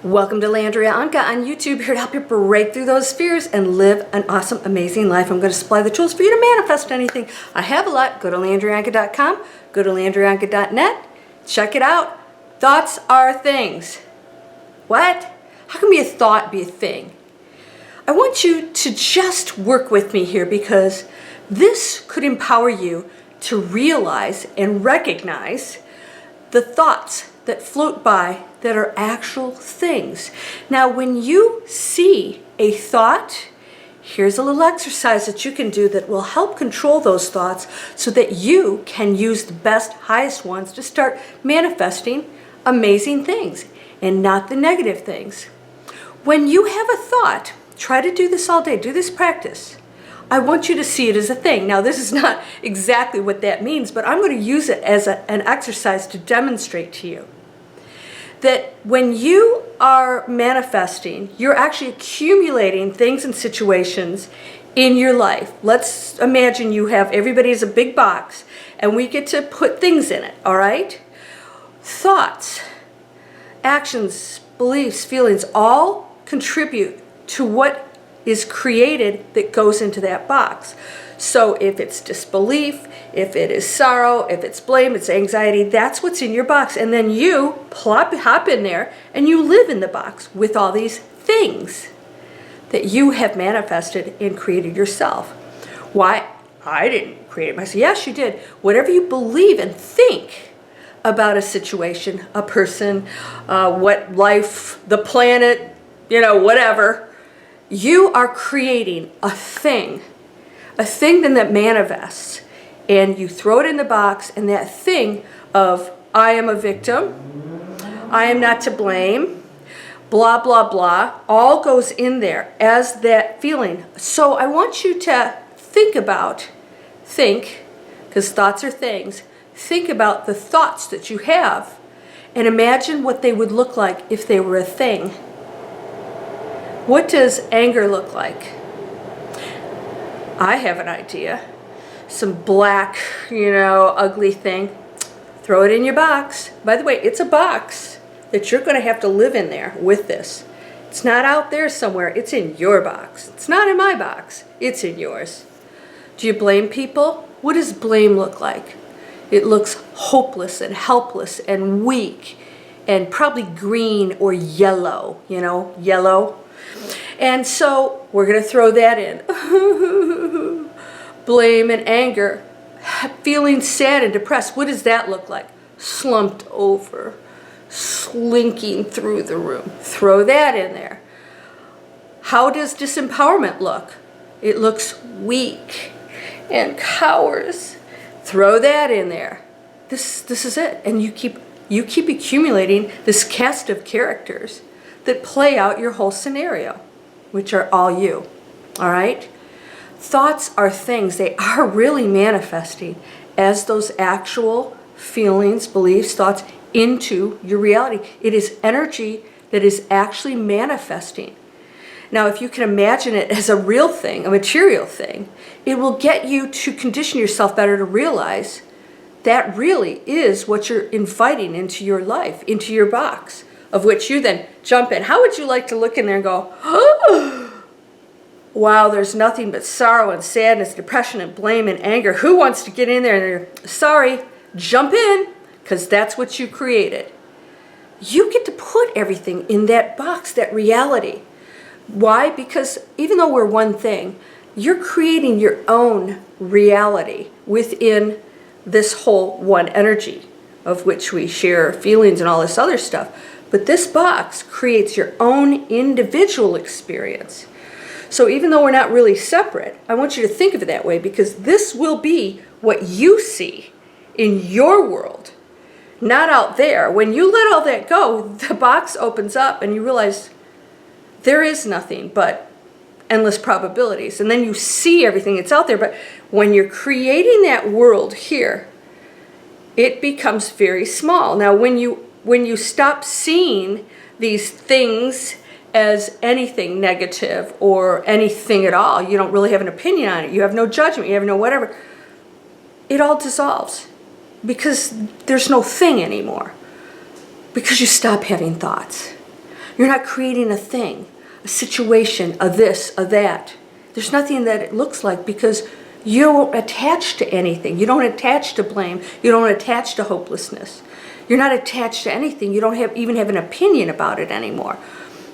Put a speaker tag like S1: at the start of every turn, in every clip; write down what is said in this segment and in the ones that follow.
S1: Welcome to Landria Onkka on YouTube, here to help you break through those fears and live an awesome, amazing life. I'm going to supply the tools for you to manifest anything. I have a lot. Go to landriaonkka.com, go to landriaonkka.net, check it out. Thoughts are things. What? How can a thought be a thing? I want you to just work with me here because this could empower you to realize and recognize the thoughts that float by that are actual things. Now, when you see a thought, here's a little exercise that you can do that will help control those thoughts so that you can use the best, highest ones to start manifesting amazing things and not the negative things. When you have a thought, try to do this all day, do this practice. I want you to see it as a thing. Now, this is not exactly what that means, but I'm going to use it as an exercise to demonstrate to you that when you are manifesting, you're actually accumulating things and situations in your life. Let's imagine you have, everybody is a big box, and we get to put things in it, all right? Thoughts, actions, beliefs, feelings, all contribute to what is created that goes into that box. So if it's disbelief, if it is sorrow, if it's blame, it's anxiety, that's what's in your box. And then you hop in there and you live in the box with all these things that you have manifested and created yourself. Why? I didn't create it myself. Yes, you did. Whatever you believe and think about a situation, a person, what life, the planet, whatever, you are creating a thing then that manifests, and you throw it in the box, and that thing of I am a victim, I am not to blame, blah, blah, blah, all goes in there as that feeling. So I want you to think, because thoughts are things, think about the thoughts that you have and imagine what they would look like if they were a thing. What does anger look like? I have an idea. Some black, ugly thing. Throw it in your box. By the way, it's a box that you're going to have to live in there with this. It's not out there somewhere. It's in your box. It's not in my box. It's in yours. Do you blame people? What does blame look like? It looks hopeless and helpless and weak and probably green or yellow, yellow. And so we're going to throw that in. Blame and anger, feeling sad and depressed. What does that look like? Slumped over, slinking through the room. Throw that in there. How does disempowerment look? It looks weak and cowers. Throw that in there. This is it. And you keep accumulating this cast of characters that play out your whole scenario, which are all you, all right? Thoughts are things. They are really manifesting as those actual feelings, beliefs, thoughts into your reality. It is energy that is actually manifesting. Now, if you can imagine it as a real thing, a material thing, it will get you to condition yourself better to realize that really is what you're inviting into your life, into your box, of which you then jump in. How would you like to look in there and go, oh, wow, there's nothing but sorrow and sadness, depression and blame and anger. Who wants to get in there? And they're, sorry, jump in, because that's what you created. You get to put everything in that box, that reality. Why? Because even though we're one thing, you're creating your own reality within this whole one energy, of which we share feelings and all this other stuff. But this box creates your own individual experience. So even though we're not really separate, I want you to think of it that way, because this will be what you see in your world, not out there. When you let all that go, the box opens up and you realize there is nothing but endless probabilities. And then you see everything that's out there. But when you're creating that world here, it becomes very small. Now, when you stop seeing these things as anything negative or anything at all, you don't really have an opinion on it, you have no judgment, you have no whatever, it all dissolves because there's no thing anymore, because you stop having thoughts. You're not creating a thing, a situation, a this, a that. There's nothing that it looks like because you don't attach to anything. You don't attach to blame. You don't attach to hopelessness. You're not attached to anything. You don't even have an opinion about it anymore.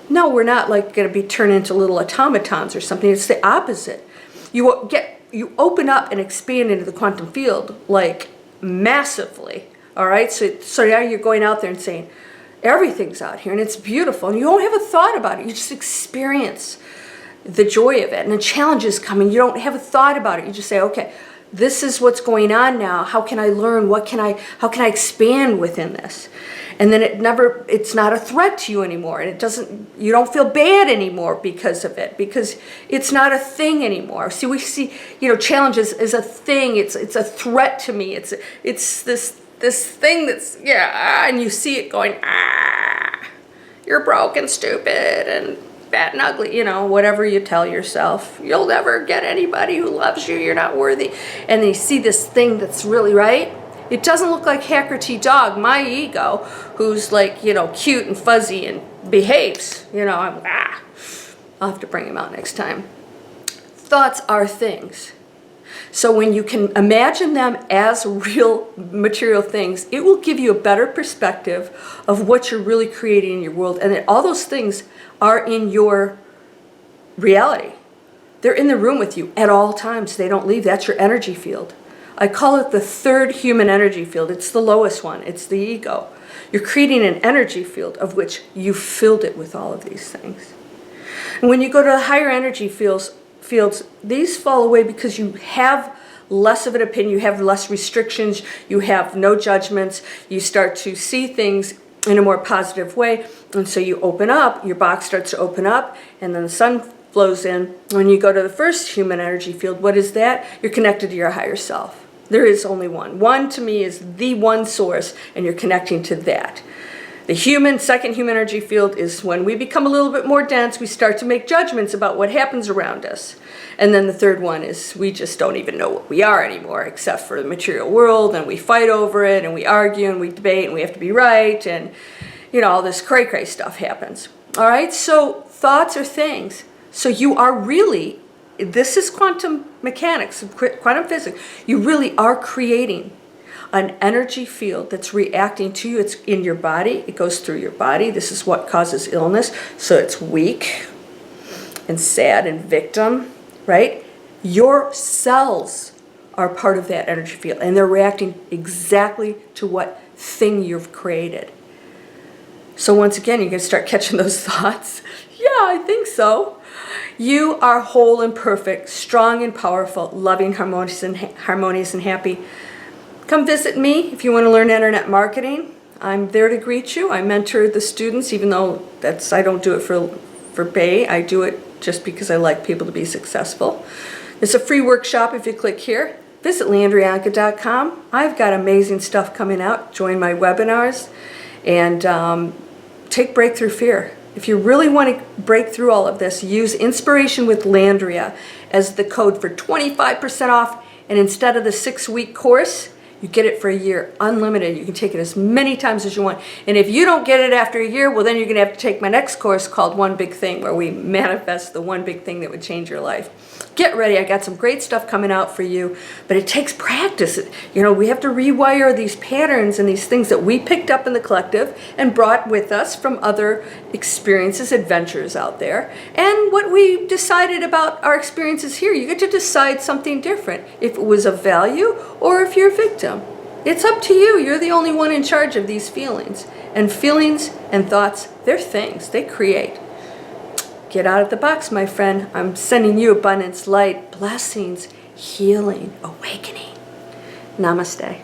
S1: No, we're not like going to be turned into little automatons or something. It's the opposite. You open up and expand into the quantum field like massively. All right, so now you're going out there and saying everything's out here and it's beautiful, and you don't have a thought about it. You just experience the joy of it, and the challenge is coming. You don't have a thought about it. You just say, okay, this is what's going on now. How can I learn? How can I expand within this? And then it's not a threat to you anymore. And you don't feel bad anymore because of it, because it's not a thing anymore. See, we see, challenges as a thing. It's a threat to me. It's this thing that's, and you see it going, you're broken, stupid, and fat and ugly, whatever you tell yourself. You'll never get anybody who loves you. You're not worthy. And then you see this thing that's really right. It doesn't look like Hacker T Dog, my ego, who's like, cute and fuzzy and behaves. I'll have to bring him out next time. Thoughts are things. So when you can imagine them as real material things, it will give you a better perspective of what you're really creating in your world, and that all those things are in your reality. They're in the room with you at all times. They don't leave. That's your energy field. I call it the third human energy field. It's the lowest one. It's the ego. You're creating an energy field of which you filled it with all of these things. And when you go to the higher energy fields, these fall away because you have less of an opinion, you have less restrictions, you have no judgments, you start to see things in a more positive way, and so you open up, your box starts to open up, and then the sun flows in. When you go to the first human energy field, what is that? You're connected to your higher self. There is only one. One, to me, is the one source, and you're connecting to that. The second human energy field is when we become a little bit more dense, we start to make judgments about what happens around us. And then the third one is we just don't even know what we are anymore, except for the material world, and we fight over it, and we argue, and we debate, and we have to be right, and all this cray-cray stuff happens. All right, so thoughts are things. So you are really, this is quantum mechanics, quantum physics, you really are creating an energy field that's reacting to you. It's in your body. It goes through your body. This is what causes illness. So it's weak and sad and victim, right? Your cells are part of that energy field, and they're reacting exactly to what thing you've created. So once again, you're going to start catching those thoughts. Yeah, I think so. You are whole and perfect, strong and powerful, loving, harmonious and happy. Come visit me if you want to learn internet marketing. I'm there to greet you. I mentor the students, even though I don't do it for pay. I do it just because I like people to be successful. It's a free workshop if you click here. Visit LandriaOnkka.com. I've got amazing stuff coming out. Join my webinars and take Breakthrough Fear. If you really want to break through all of this, use Inspiration with Landria as the code for 25% off. And instead of the 6-week course, you get it for a year, unlimited. You can take it as many times as you want. And if you don't get it after a year, well, then you're going to have to take my next course called One Big Thing, where we manifest the one big thing that would change your life. Get ready. I got some great stuff coming out for you, but it takes practice. We have to rewire these patterns and these things that we picked up in the collective and brought with us from other experiences, adventures out there, and what we decided about our experiences here. You get to decide something different, if it was of value or if you're a victim. It's up to you. You're the only one in charge of these feelings. And feelings and thoughts, they're things. They create. Get out of the box, my friend. I'm sending you abundance, light, blessings, healing, awakening. Namaste.